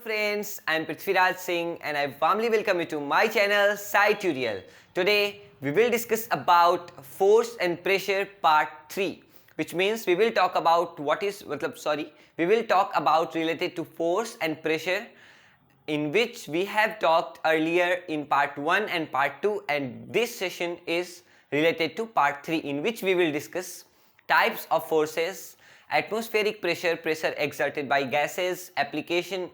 Friends, I am Prithviraj Singh and I warmly welcome you to my channel Sci Tutorial. Today we will discuss about force and pressure part 3, which means we will talk about we will talk about related to force and pressure, in which we have talked earlier in part 1 and part 2, and this session is related to part 3, in which we will discuss types of forces, atmospheric pressure, pressure exerted by gases, applications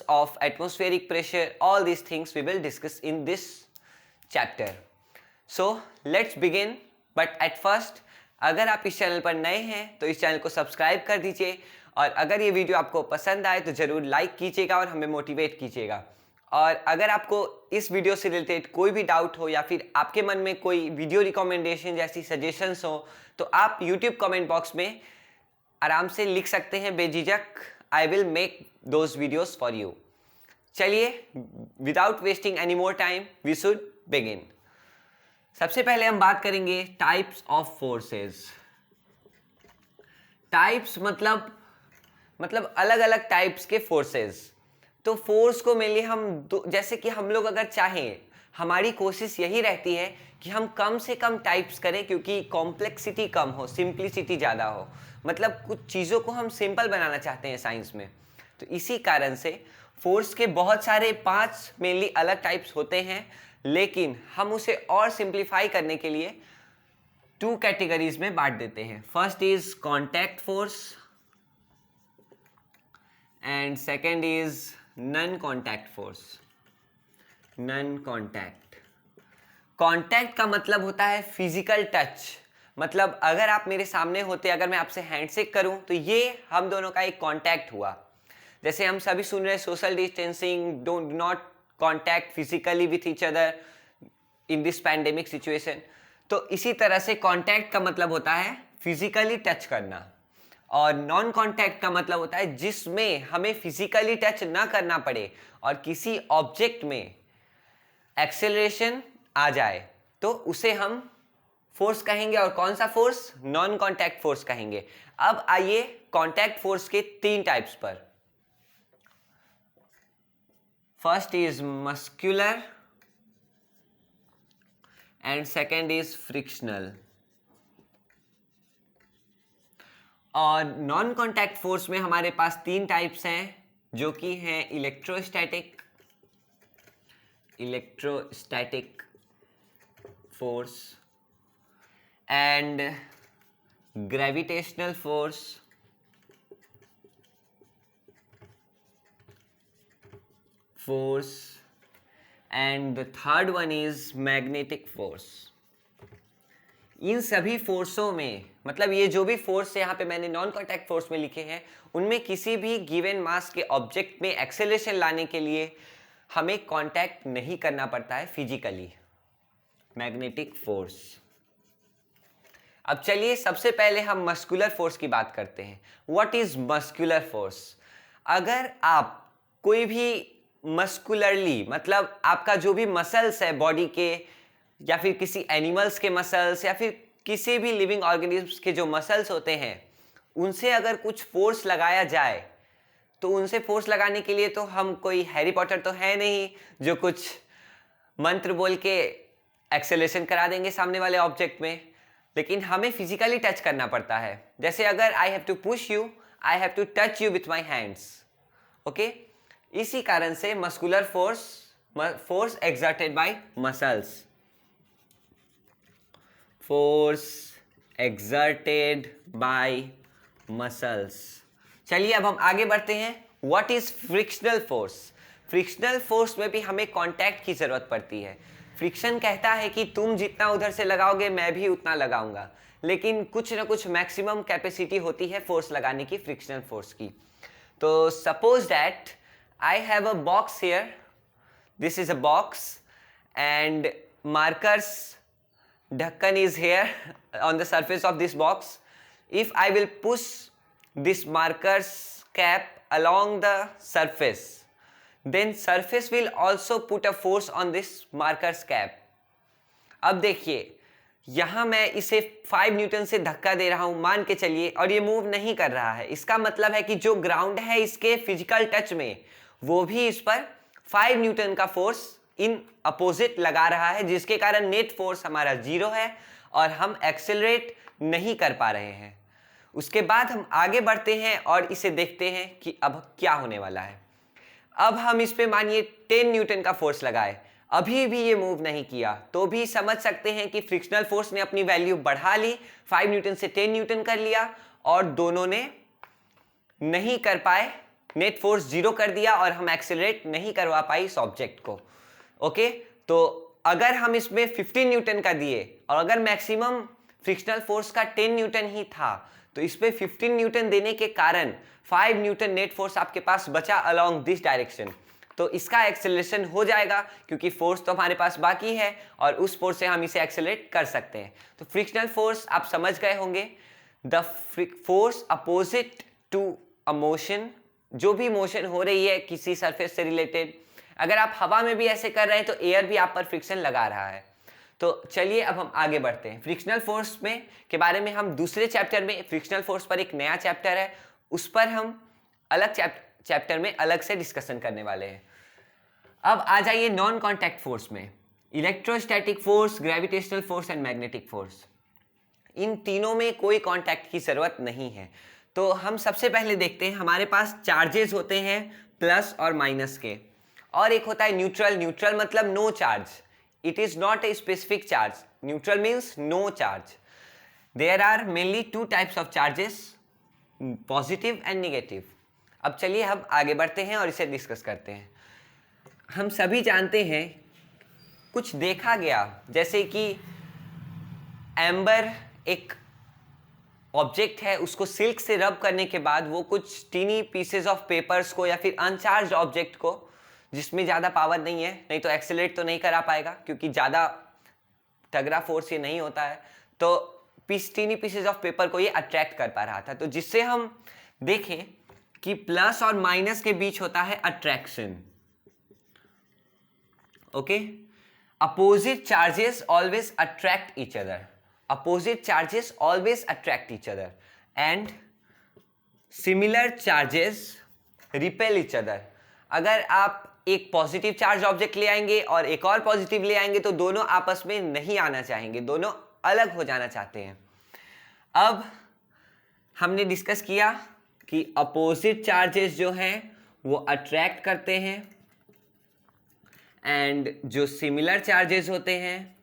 of atmospheric pressure. All these things we will discuss in this chapter. So let's begin. But at first, अगर आप इस channel पर नए हैं तो इस channel को subscribe कर दीजिए, और अगर ये वीडियो आपको पसंद आए तो ज़रूर लाइक कीजिएगा और हमें मोटिवेट कीजिएगा। और अगर आपको इस वीडियो से रिलेटेड कोई भी डाउट हो या फिर आपके मन में कोई वीडियो रिकमेंडेशन जैसी सजेशंस हो तो आप यूट्यूब कमेंट बॉक्स में आराम से लिख सकते हैं बेझिझक। I will make those videos for you. चलिए, without wasting any more time we should begin. सबसे पहले हम बात करेंगे टाइप्स ऑफ फोर्सेस। टाइप्स मतलब अलग अलग टाइप्स के फोर्सेस। तो फोर्स को मेनली हम जैसे कि हम लोग अगर चाहें, हमारी कोशिश यही रहती है कि हम कम से कम टाइप्स करें, क्योंकि कॉम्प्लेक्सिटी कम हो, सिंप्लिसिटी ज़्यादा हो। मतलब कुछ चीज़ों को हम सिंपल बनाना चाहते हैं साइंस में। तो इसी कारण से फोर्स के बहुत सारे 5 मेनली अलग टाइप्स होते हैं, लेकिन हम उसे और सिंप्लीफाई करने के लिए 2 कैटेगरीज में बांट देते हैं। First is contact force and second is non contact force. Non contact, contact का मतलब होता है फिजिकल टच। मतलब अगर आप मेरे सामने होते, अगर मैं आपसे हैंडशेक करूं तो ये हम दोनों का एक कॉन्टैक्ट हुआ। जैसे हम सभी सुन रहे हैं social distancing, do not contact physically with each other in this pandemic situation. तो इसी तरह से कॉन्टैक्ट का मतलब होता है फिजिकली टच करना, और नॉन कॉन्टैक्ट का मतलब होता है जिसमें हमें फिजिकली टच ना करना पड़े और किसी ऑब्जेक्ट में एक्सेलरेशन आ जाए, तो उसे हम फोर्स कहेंगे। और कौन सा फोर्स? नॉन कॉन्टैक्ट फोर्स कहेंगे। अब आइए कॉन्टैक्ट फोर्स के 3 टाइप्स पर। First is muscular and second is frictional. और नॉन कॉन्टैक्ट फोर्स में हमारे पास 3 टाइप्स हैं, जो कि हैं electrostatic force and gravitational force and the third one is magnetic force. इन सभी फोर्सों में, मतलब ये जो भी फोर्स यहाँ पे मैंने नॉन कॉन्टैक्ट फोर्स में लिखे हैं, उनमें किसी भी गिवन मास के ऑब्जेक्ट में एक्सेलरेशन लाने के लिए हमें कांटेक्ट नहीं करना पड़ता है फिजिकली। Magnetic force. अब चलिए सबसे पहले हम मस्कुलर फोर्स की बात करते हैं। What is muscular force? अगर आप कोई भी मस्कुलरली, मतलब आपका जो भी मसल्स है बॉडी के, या फिर किसी एनिमल्स के मसल्स, या फिर किसी भी लिविंग ऑर्गेनिज्म्स के जो मसल्स होते हैं, उनसे अगर कुछ फोर्स लगाया जाए, तो उनसे फोर्स लगाने के लिए तो हम कोई हैरी पॉटर तो है नहीं जो कुछ मंत्र बोल के एक्सेलरेशन करा देंगे सामने वाले ऑब्जेक्ट में, लेकिन हमें फिजिकली टच करना पड़ता है। जैसे अगर I have to push you, I have to touch you with my hands. Okay, इसी कारण से muscular force exerted by muscles. Force exerted by muscles. चलिए अब हम आगे बढ़ते हैं। What is frictional force? Frictional force में भी हमें कांटेक्ट की जरूरत पड़ती है। फ्रिक्शन कहता है कि तुम जितना उधर से लगाओगे मैं भी उतना लगाऊंगा, लेकिन कुछ ना कुछ मैक्सिमम कैपेसिटी होती है फोर्स लगाने की, फ्रिक्शनल फोर्स की। तो suppose that I have a box here, this is a box and markers ढक्कन is here on the surface of this box. If I will push this marker's cap along the surface, then surface will also put a force on this marker's cap. अब देखिए, यहाँ मैं इसे 5 Newton से धक्का दे रहा हूँ मान के चलिए, और ये मूव नहीं कर रहा है, इसका मतलब है कि जो ग्राउंड है इसके फिजिकल टच में वो भी इस पर 5 न्यूटन का फोर्स इन अपोजिट लगा रहा है, जिसके कारण नेट फोर्स हमारा 0 है और हम एक्सेलरेट नहीं कर पा रहे हैं। उसके बाद हम आगे बढ़ते हैं और इसे देखते हैं कि अब क्या होने वाला है। अब हम इस पे मानिए 10 न्यूटन का फोर्स लगाए, अभी भी ये मूव नहीं किया, तो भी समझ सकते हैं कि फ्रिक्शनल फोर्स ने अपनी वैल्यू बढ़ा ली, 5 न्यूटन से 10 न्यूटन कर लिया और दोनों ने नहीं कर पाए, नेट फोर्स 0 कर दिया और हम एक्सेलरेट नहीं करवा पाई इस ऑब्जेक्ट को। ओके, तो अगर हम इसमें 15 न्यूटन का दिए और अगर मैक्सिमम फ्रिक्शनल फोर्स का 10 न्यूटन ही था, तो इस पे 15 न्यूटन देने के कारण 5 न्यूटन नेट फोर्स आपके पास बचा अलोंग दिस डायरेक्शन, तो इसका एक्सेलरेशन हो जाएगा क्योंकि फोर्स तो हमारे पास बाकी है और उस फोर्स से हम इसे एक्सेलरेट कर सकते हैं। तो फ्रिक्शनल फोर्स आप समझ गए होंगे, the force opposite to a motion, जो भी मोशन हो रही है किसी सरफेस से रिलेटेड, अगर आप हवा में भी ऐसे कर रहे हैं तो एयर भी आप पर फ्रिक्शन लगा रहा है। तो चलिए अब हम आगे बढ़ते हैं। फ्रिक्शनल फोर्स में के बारे में हम दूसरे चैप्टर में, फ्रिक्शनल फोर्स पर एक नया चैप्टर है, उस पर हम अलग चैप्टर में अलग से डिस्कशन करने वाले हैं। अब आ जाइए नॉन कॉन्टैक्ट फोर्स में, electrostatic force, gravitational force and magnetic force. इन तीनों में कोई कॉन्टैक्ट की जरूरत नहीं है। तो हम सबसे पहले देखते हैं, हमारे पास चार्जेस होते हैं प्लस और माइनस के, और एक होता है न्यूट्रल। न्यूट्रल मतलब no charge, it is not a specific charge, neutral means no charge. There are mainly 2 types of charges, positive and negative. अब चलिए हम आगे बढ़ते हैं और इसे डिस्कस करते हैं। हम सभी जानते हैं, कुछ देखा गया, जैसे कि एम्बर एक ऑब्जेक्ट है, उसको सिल्क से रब करने के बाद वो कुछ टीनी पीसेस ऑफ पेपर्स को या फिर अनचार्ज ऑब्जेक्ट को, जिसमें ज़्यादा पावर नहीं है, नहीं तो एक्सेलरेट तो नहीं करा पाएगा क्योंकि ज़्यादा तगड़ा फोर्स ये नहीं होता है, तो टीनी पीसेस ऑफ पेपर को ये अट्रैक्ट कर पा रहा था। तो जिससे हम देखें कि प्लस और माइनस के बीच होता है attraction. Okay, opposite charges always attract each other, opposite charges always attract each other and similar charges repel each other। अगर आप एक पॉजिटिव चार्ज ऑब्जेक्ट ले आएंगे और एक और पॉजिटिव ले आएंगे तो दोनों आपस में नहीं आना चाहेंगे, दोनों अलग हो जाना चाहते हैं। अब हमने डिस्कस किया कि अपोजिट चार्जेस जो हैं वो अट्रैक्ट करते हैं एंड जो सिमिलर चार्जेस होते हैं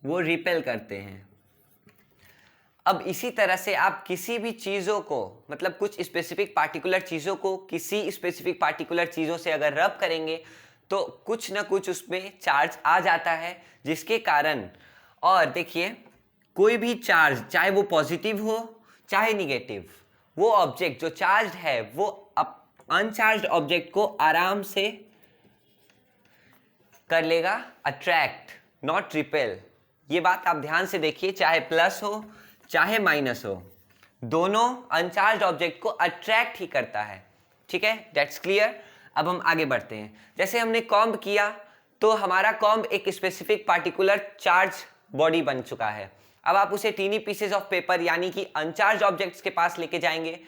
वो रिपेल करते हैं। अब इसी तरह से आप किसी भी चीज़ों को, मतलब कुछ स्पेसिफिक पार्टिकुलर चीज़ों को किसी स्पेसिफिक पार्टिकुलर चीज़ों से अगर रब करेंगे तो कुछ ना कुछ उसमें चार्ज आ जाता है, जिसके कारण, और देखिए कोई भी चार्ज चाहे वो पॉजिटिव हो चाहे निगेटिव, वो ऑब्जेक्ट जो चार्ज है वो अनचार्ज ऑब्जेक्ट को आराम से कर लेगा अट्रैक्ट, नॉट रिपेल। ये बात आप ध्यान से देखिए, चाहे प्लस हो चाहे माइनस हो, दोनों अनचार्ज ऑब्जेक्ट को अट्रैक्ट ही करता है। ठीक है, दैट्स क्लियर। अब हम आगे बढ़ते हैं। जैसे हमने कॉम्ब किया तो हमारा कॉम्ब एक स्पेसिफिक पार्टिकुलर चार्ज बॉडी बन चुका है। अब आप उसे टीनी पीसेस ऑफ पेपर यानी कि अनचार्ज ऑब्जेक्ट्स के पास लेके जाएंगे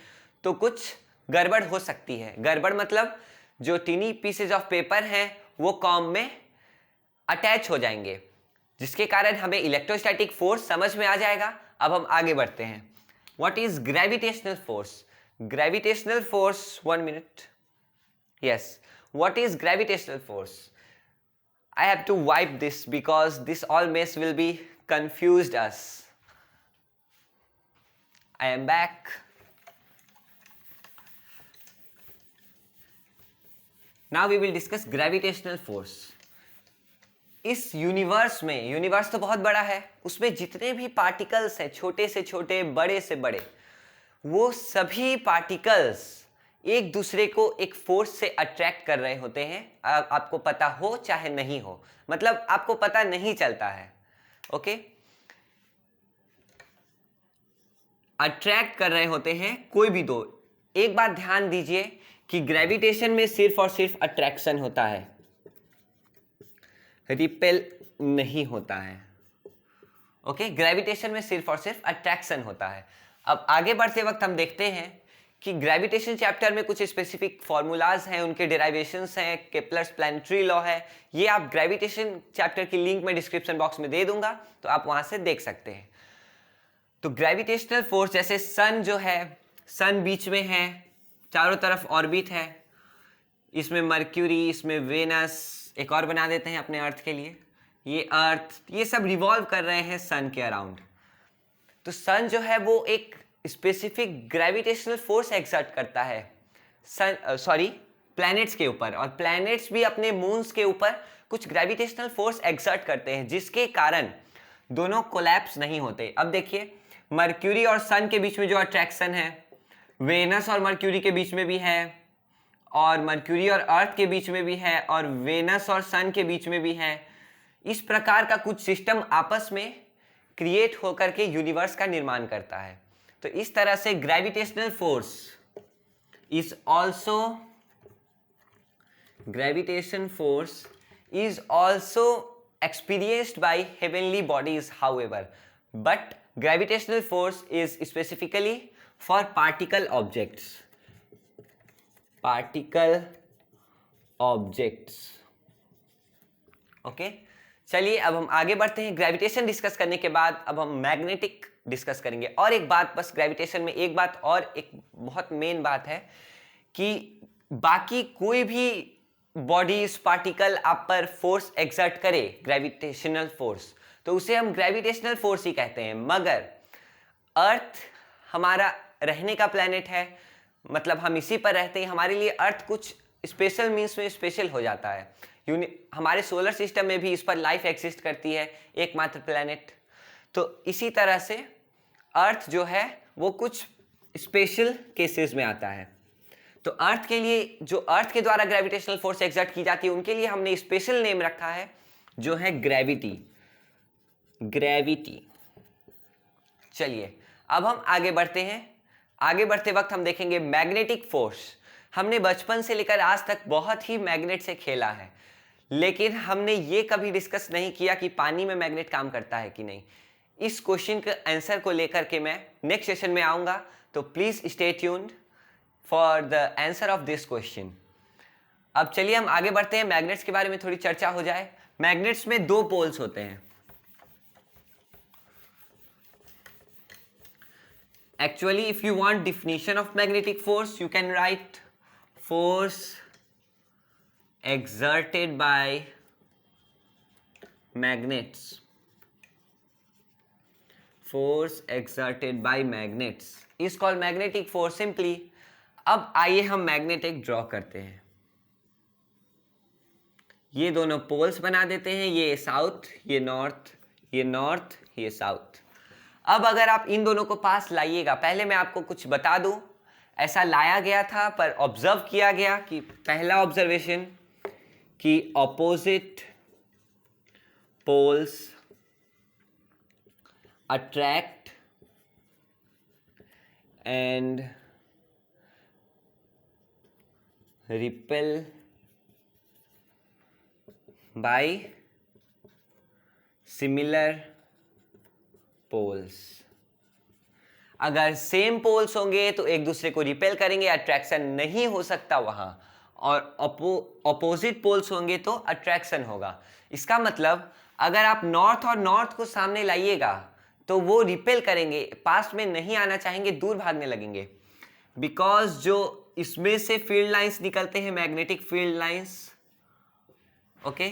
तो कुछ गड़बड़ हो सकती है। गड़बड़ मतलब जो टीनी पीसेस ऑफ पेपर हैं वो कॉम्ब में अटैच हो जाएंगे, जिसके कारण हमें इलेक्ट्रोस्टैटिक फोर्स समझ में आ जाएगा। अब हम आगे बढ़ते हैं। What is gravitational force? Gravitational force, 1 minute, yes, what is gravitational force? I have to wipe this because this all mess will be confused us. I am back. Now we will discuss gravitational force. इस universe में, universe तो बहुत बड़ा है, उसमें जितने भी particles हैं, छोटे से छोटे बड़े से बड़े, वो सभी पार्टिकल्स एक दूसरे को एक फोर्स से अट्रैक्ट कर रहे होते हैं, आपको पता हो चाहे नहीं हो, मतलब आपको पता नहीं चलता है। ओके, अट्रैक्ट कर रहे होते हैं कोई भी दो। एक बात ध्यान दीजिए कि ग्रेविटेशन में सिर्फ और सिर्फ अट्रैक्शन होता है, रिपेल नहीं होता है। ओके, ग्रेविटेशन में सिर्फ और सिर्फ अट्रैक्शन होता है। अब आगे बढ़ते वक्त हम देखते हैं कि ग्रेविटेशन चैप्टर में कुछ स्पेसिफिक फॉर्मूलाज हैं, उनके डेरिवेशंस हैं, केप्लर्स प्लैनेटरी लॉ है। ये आप ग्रेविटेशन चैप्टर की लिंक मैं डिस्क्रिप्शन बॉक्स में दे दूंगा, तो आप वहां से देख सकते हैं। तो ग्रेविटेशनल फोर्स, जैसे सन जो है, सन बीच में है, चारों तरफ ऑर्बिट है, इसमें मर्क्यूरी, इसमें वेनस, एक और बना देते हैं अपने अर्थ के लिए, ये अर्थ, ये सब रिवॉल्व कर रहे हैं सन के अराउंड। तो सन जो है वो एक स्पेसिफिक ग्रेविटेशनल फोर्स एक्सर्ट करता है प्लैनेट्स के ऊपर, और प्लैनेट्स भी अपने मून्स के ऊपर कुछ ग्रेविटेशनल फोर्स एक्सर्ट करते हैं, जिसके कारण दोनों कोलैप्स नहीं होते। अब देखिए, मर्क्यूरी और सन के बीच में जो अट्रैक्शन है, वेनस और मर्क्यूरी के बीच में भी है, और मर्क्यूरी और अर्थ के बीच में भी है, और वेनस और सन के बीच में भी है। इस प्रकार का कुछ सिस्टम आपस में क्रिएट होकर के यूनिवर्स का निर्माण करता है। तो इस तरह से gravitational force is also experienced by heavenly bodies, however, but gravitational force is specifically for particle objects. Okay, चलिए अब हम आगे बढ़ते हैं। ग्रेविटेशन डिस्कस करने के बाद अब हम मैग्नेटिक डिस्कस करेंगे। और एक बात, बस ग्रेविटेशन में एक बात और, एक बहुत मेन बात है कि बाकी कोई भी बॉडीज, पार्टिकल आप पर फोर्स एक्सर्ट करे, ग्रेविटेशनल फोर्स, तो उसे हम ग्रेविटेशनल फोर्स ही कहते हैं। मगर अर्थ हमारा रहने का प्लैनेट है, मतलब हम इसी पर रहते हैं, हमारे लिए अर्थ कुछ स्पेशल मीन्स में स्पेशल हो जाता है। हमारे सोलर सिस्टम में भी इस पर लाइफ एग्जिस्ट करती है, एकमात्र प्लैनेट। तो इसी तरह से अर्थ जो है वो कुछ स्पेशल केसेस में आता है। तो अर्थ के लिए, जो अर्थ के द्वारा ग्रेविटेशनल फोर्स एक्सर्ट की जाती है, उनके लिए हमने स्पेशल नेम रखा है जो है ग्रेविटी। चलिए अब हम आगे बढ़ते हैं। आगे बढ़ते वक्त हम देखेंगे मैग्नेटिक फोर्स। हमने बचपन से लेकर आज तक बहुत ही मैग्नेट से खेला है, लेकिन हमने ये कभी डिस्कस नहीं किया कि पानी में मैग्नेट काम करता है कि नहीं। इस क्वेश्चन के आंसर को लेकर के मैं नेक्स्ट सेशन में आऊँगा, तो please stay tuned for the answer of this question. अब चलिए हम आगे बढ़ते हैं, मैग्नेट्स के बारे में थोड़ी चर्चा हो जाए। मैग्नेट्स में दो पोल्स होते हैं। Actually, if you want definition of magnetic force, you can write force exerted by magnets. Force exerted by magnets is called magnetic force simply. अब आइए हम मैग्नेटिक ड्रॉ करते हैं। ये दोनों पोल्स बना देते हैं, ये साउथ, ये नॉर्थ, ये नॉर्थ, ये साउथ। अब अगर आप इन दोनों को पास लाइएगा, पहले मैं आपको कुछ बता दूं, ऐसा लाया गया था पर ऑब्जर्व किया गया कि पहला ऑब्जर्वेशन कि opposite poles attract and repel by similar poles. अगर सेम पोल्स होंगे तो एक दूसरे को रिपेल करेंगे, अट्रैक्शन नहीं हो सकता वहां, और ऑपोजिट पोल्स होंगे तो अट्रैक्शन होगा। इसका मतलब अगर आप नॉर्थ और नॉर्थ को सामने लाइएगा तो वो रिपेल करेंगे, पास में नहीं आना चाहेंगे, दूर भागने लगेंगे, बिकॉज जो इसमें से फील्ड लाइंस निकलते हैं, मैग्नेटिक फील्ड लाइंस, ओके,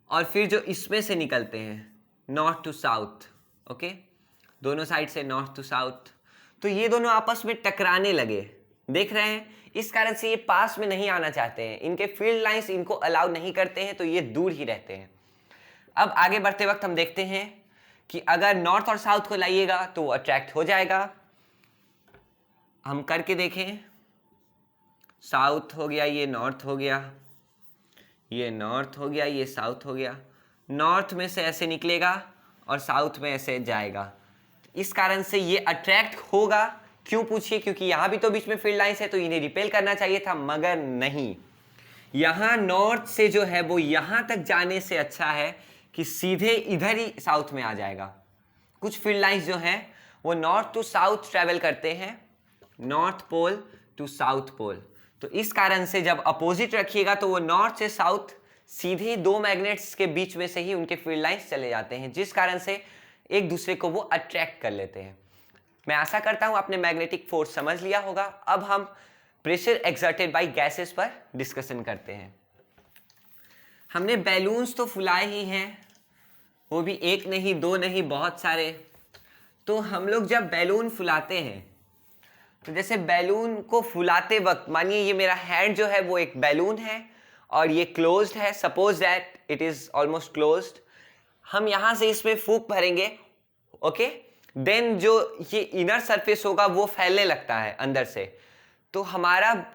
और फिर जो इसमें से निकलते हैं नॉर्थ टू साउथ, ओके, दोनों साइड से नॉर्थ टू साउथ, तो ये दोनों आपस में टकराने लगे, देख रहे हैं। इस कारण से ये पास में नहीं आना चाहते हैं, इनके फील्ड लाइंस इनको अलाउ नहीं करते हैं, तो ये दूर ही रहते हैं। अब आगे बढ़ते वक्त हम देखते हैं कि अगर नॉर्थ और साउथ को लाइएगा तो वो अट्रैक्ट हो जाएगा। हम करके देखें, साउथ हो गया, ये नॉर्थ हो गया, ये नॉर्थ हो गया, ये साउथ हो गया, नॉर्थ में से ऐसे निकलेगा और साउथ में ऐसे जाएगा। इस कारण से ये अट्रैक्ट होगा। क्यों पूछिए? क्योंकि यहाँ भी तो बीच में फील्ड लाइंस है, तो इन्हें रिपेल करना चाहिए था, मगर नहीं। यहाँ नॉर्थ से जो है वो यहाँ तक जाने से अच्छा है कि सीधे इधर ही साउथ में आ जाएगा। कुछ फील्ड लाइंस जो हैं वो नॉर्थ टू साउथ ट्रेवल करते हैं, north pole to south pole. तो इस कारण से जब अपोजिट रखिएगा तो वो नॉर्थ से साउथ सीधे दो मैग्नेट्स के बीच में से ही उनके फील्ड लाइंस चले जाते हैं, जिस कारण से एक दूसरे को वो अट्रैक्ट कर लेते हैं। मैं आशा करता हूं आपने मैग्नेटिक फोर्स समझ लिया होगा। अब हम प्रेशर एक्सर्टेड बाय गैसेस पर डिस्कशन करते हैं। हमने बैलून्स तो फुलाए ही हैं, वो भी एक नहीं दो नहीं बहुत सारे। तो हम लोग जब बैलून फुलाते हैं तो जैसे बैलून को फुलाते वक्त मानिए ये मेरा हैंड जो है वो एक बैलून है और ये क्लोज्ड है, suppose that it is almost closed. हम यहां से इसमें फूंक भरेंगे, ओके, देन जो ये इनर सरफेस होगा वो फैलने लगता है अंदर से। तो हमारा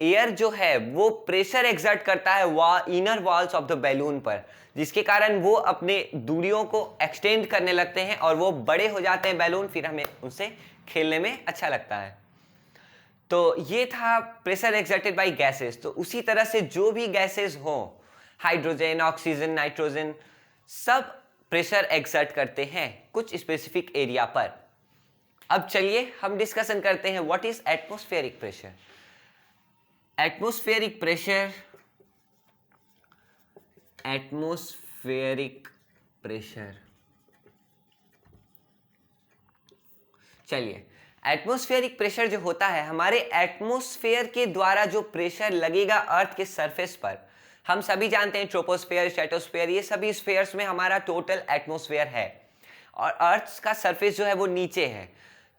एयर जो है वो प्रेशर एक्सर्ट करता है inner walls of the balloon पर, जिसके कारण वो अपने दूरियों को एक्सटेंड करने लगते हैं और वो बड़े हो जाते हैं बैलून, फिर हमें उनसे खेलने में अच्छा लगता है। तो ये था प्रेशर एक्सर्टेड बाय गैसेस। तो उसी तरह से जो भी गैसेस हो, हाइड्रोजन, ऑक्सीजन, नाइट्रोजन, सब प्रेशर एक्सर्ट करते हैं कुछ स्पेसिफिक एरिया पर। अब चलिए हम डिस्कशन करते हैं what is atmospheric pressure. Atmospheric pressure, atmospheric pressure, चलिए एटमॉस्फेरिक प्रेशर जो होता है, हमारे एटमॉस्फेयर के द्वारा जो प्रेशर लगेगा अर्थ के सरफेस पर, हम सभी जानते हैं ट्रोपोस्फेयर, स्ट्रेटोस्फेयर, ये सभी स्फेयर्स में हमारा टोटल एटमॉस्फेयर है और अर्थ का सरफेस जो है वो नीचे है।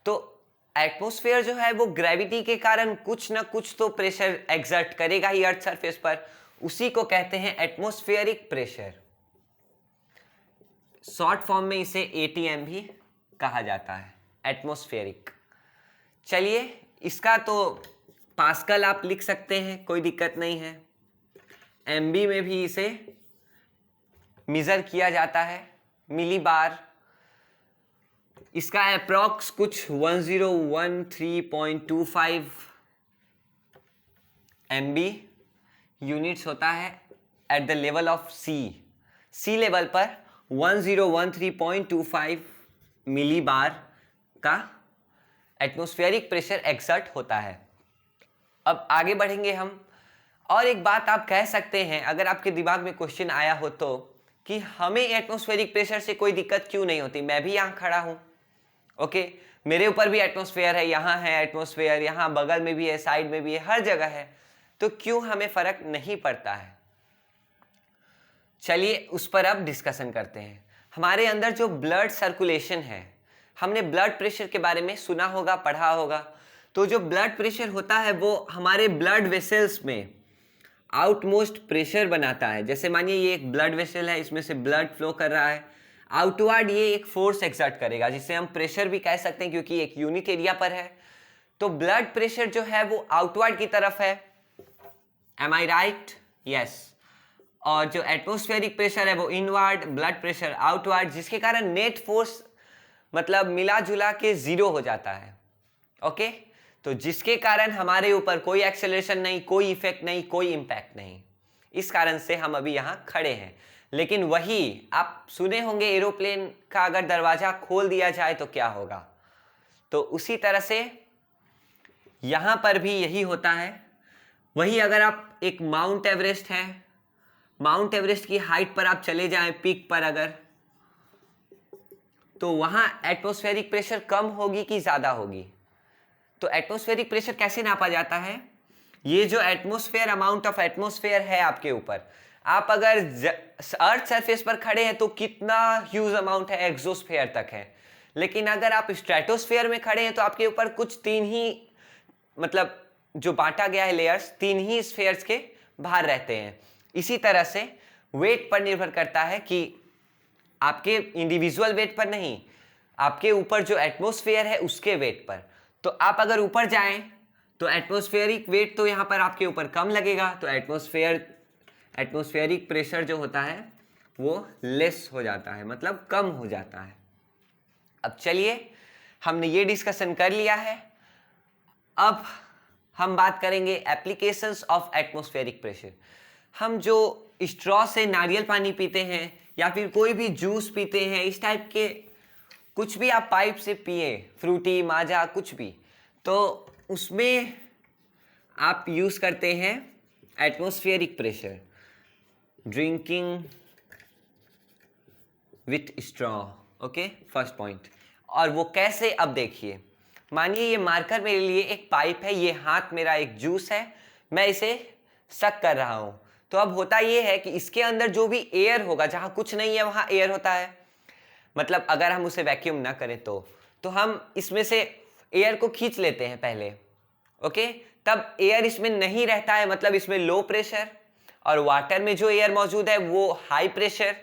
तो एटमॉस्फेयर जो है वो ग्रेविटी के कारण कुछ ना कुछ तो प्रेशर एक्सर्ट करेगा ही अर्थ सरफेस पर, उसी को कहते हैं एटमॉस्फेरिक प्रेशर। शॉर्ट फॉर्म में इसे एटीएम भी कहा जाता है, एटमॉस्फेरिक। चलिए इसका तो पास्कल आप लिख सकते हैं, कोई दिक्कत नहीं है। एमबी में भी इसे मेजर किया जाता है, मिली बार। इसका अप्रॉक्स कुछ 1013.25 एमबी यूनिट्स होता है at the level of sea level पर 1013.25 मिली बार का एटमॉस्फेरिक प्रेशर एक्सर्ट होता है। अब आगे बढ़ेंगे हम। और एक बात आप कह सकते हैं, अगर आपके दिमाग में क्वेश्चन आया हो तो, कि हमें एटमॉस्फेरिक प्रेशर से कोई दिक्कत क्यों नहीं होती। मैं भी यहाँ खड़ा हूँ, ओके, मेरे ऊपर भी एटमॉस्फेयर है, यहाँ है एटमॉस्फेयर, यहाँ बगल में भी है, साइड में भी है, हर जगह है, तो क्यों हमें फर्क नहीं पड़ता है। चलिए उस पर अब डिस्कशन करते हैं। हमारे अंदर जो ब्लड सर्कुलेशन है, हमने ब्लड प्रेशर के बारे में सुना होगा, पढ़ा होगा। तो जो ब्लड प्रेशर होता है वो हमारे ब्लड वेसल्स में आउटमोस्ट प्रेशर बनाता है। जैसे मानिए ये एक ब्लड वेसल है, इसमें से ब्लड फ्लो कर रहा है, आउटवर्ड ये एक फोर्स एक्सर्ट करेगा, जिसे हम प्रेशर भी कह सकते हैं क्योंकि एक यूनिट एरिया पर है। तो ब्लड प्रेशर जो है वो आउटवर्ड की तरफ है, एम आई राइट? यस। और जो एटमॉस्फेरिक प्रेशर है वो इनवर्ड, ब्लड प्रेशर आउटवर्ड, जिसके कारण नेट फोर्स मतलब मिला जुला के जीरो हो जाता है, ओके। तो जिसके कारण हमारे ऊपर कोई एक्सेलरेशन नहीं, कोई इफेक्ट नहीं, कोई इंपैक्ट नहीं। इस कारण से हम अभी यहाँ खड़े हैं। लेकिन वही आप सुने होंगे एरोप्लेन का अगर दरवाजा खोल दिया जाए तो क्या होगा। तो उसी तरह से यहाँ पर भी यही होता है। वही अगर आप एक माउंट एवरेस्ट है, माउंट एवरेस्ट की हाइट पर आप चले जाएं, पीक पर अगर, तो वहाँ एटमॉस्फेरिक प्रेशर कम होगी कि ज़्यादा होगी। तो एटमॉस्फेरिक प्रेशर कैसे नापा जाता है? ये जो एटमॉस्फेयर, अमाउंट ऑफ एटमॉस्फेयर है आपके ऊपर, आप अगर अर्थ सरफेस पर खड़े हैं तो कितना ह्यूज अमाउंट है, एक्सोस्फेयर तक है। लेकिन अगर आप स्ट्रेटोस्फेयर में खड़े हैं तो आपके ऊपर कुछ तीन ही, मतलब जो बांटा गया है लेयर्स, तीन ही स्फेयर्स के बाहर रहते हैं। इसी तरह से वेट पर निर्भर करता है कि आपके इंडिविजुअल वेट पर नहीं, आपके ऊपर जो एटमॉस्फेयर है उसके वेट पर। तो आप अगर ऊपर जाएं तो एटमॉस्फेरिक वेट तो यहाँ पर आपके ऊपर कम लगेगा, तो एटमॉस्फेरिक प्रेशर जो होता है वो लेस हो जाता है, मतलब कम हो जाता है। अब चलिए हमने ये डिस्कशन कर लिया है। अब हम बात करेंगे एप्लीकेशंस ऑफ एटमॉस्फेरिक प्रेशर। हम जो स्ट्रॉ से नारियल पानी पीते हैं या फिर कोई भी जूस पीते हैं, इस टाइप के कुछ भी आप पाइप से पिए, फ्रूटी, माजा, कुछ भी, तो उसमें आप यूज़ करते हैं atmospheric pressure, drinking with straw. Okay, first point. और वो कैसे, अब देखिए, मानिए ये मार्कर मेरे लिए एक पाइप है, ये हाथ मेरा एक जूस है, मैं इसे सक कर रहा हूँ। तो अब होता ये है कि इसके अंदर जो भी एयर होगा, जहाँ कुछ नहीं है वहाँ एयर होता है, मतलब अगर हम उसे वैक्यूम ना करें तो हम इसमें से एयर को खींच लेते हैं पहले। ओके, तब एयर इसमें नहीं रहता है, मतलब इसमें लो प्रेशर, और वाटर में जो एयर मौजूद है वो हाई प्रेशर।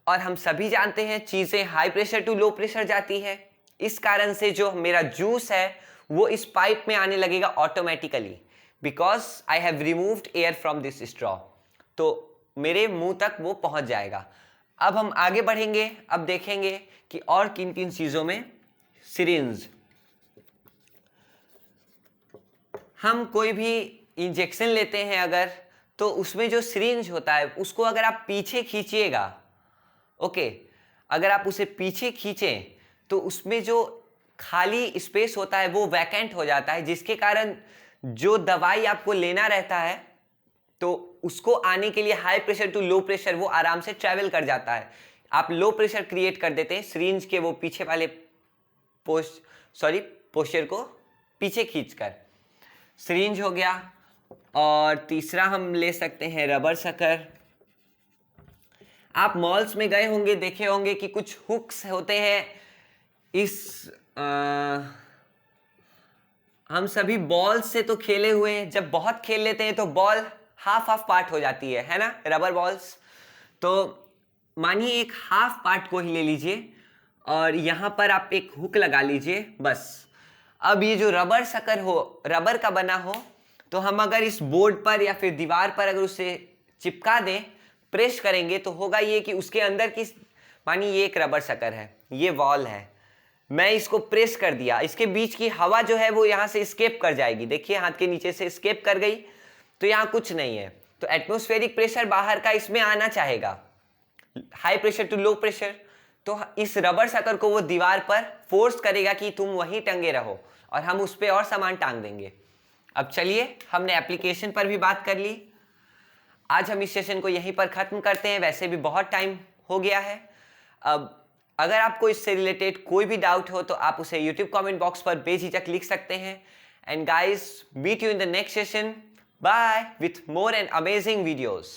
और हम सभी जानते हैं चीज़ें high pressure to low pressure जाती है, इस कारण से जो मेरा जूस है वो इस पाइप में आने लगेगा automatically, because I have removed air from this straw, तो मेरे मुंह तक वो पहुंच जाएगा। अब हम आगे बढ़ेंगे, अब देखेंगे कि और किन किन चीज़ों में। सिरिंज, हम कोई भी इंजेक्शन लेते हैं अगर, तो उसमें जो सिरिंज होता है उसको अगर आप पीछे खींचिएगा, ओके, अगर आप उसे पीछे खींचें तो उसमें जो खाली स्पेस होता है वो वैकेंट हो जाता है, जिसके कारण जो दवाई आपको लेना रहता है तो उसको आने के लिए high pressure to low pressure वो आराम से ट्रैवल कर जाता है। आप लो प्रेशर क्रिएट कर देते हैं सिरिंज के वो पीछे वाले पोस्चर को पीछे खींचकर। सिरिंज हो गया। और तीसरा हम ले सकते हैं रबर सकर। आप मॉल्स में गए होंगे, देखे होंगे कि कुछ हुक्स होते हैं, इस हम सभी बॉल से तो खेले हुए हैं, जब बहुत खेल लेते हैं तो बॉल हाफ हाफ पार्ट हो जाती है ना, रबर बॉल्स। तो मानिए एक हाफ पार्ट को ही ले लीजिए और यहाँ पर आप एक हुक लगा लीजिए, बस। अब ये जो रबर सकर हो, रबर का बना हो, तो हम अगर इस बोर्ड पर या फिर दीवार पर अगर उसे चिपका दें, प्रेस करेंगे, तो होगा ये कि उसके अंदर की, मानिए ये एक रबर सकर है, ये वॉल है, मैं इसको प्रेस कर दिया, इसके बीच की हवा जो है वो यहाँ से स्केप कर जाएगी, देखिए हाथ के नीचे से स्केप कर गई, तो यहाँ कुछ नहीं है। तो एटमॉस्फेरिक प्रेशर बाहर का इसमें आना चाहेगा, high pressure to low pressure, तो इस रबर सकर को वो दीवार पर फोर्स करेगा कि तुम वहीं टंगे रहो, और हम उस पर और सामान टांग देंगे। अब चलिए, हमने एप्लीकेशन पर भी बात कर ली, आज हम इस सेशन को यहीं पर ख़त्म करते हैं, वैसे भी बहुत टाइम हो गया है। अब अगर आपको इससे रिलेटेड कोई भी डाउट हो तो आप उसे यूट्यूब कमेंट बॉक्स पर बेझिझक लिख सकते हैं। And guys, meet you in the next session, bye, with more and amazing videos.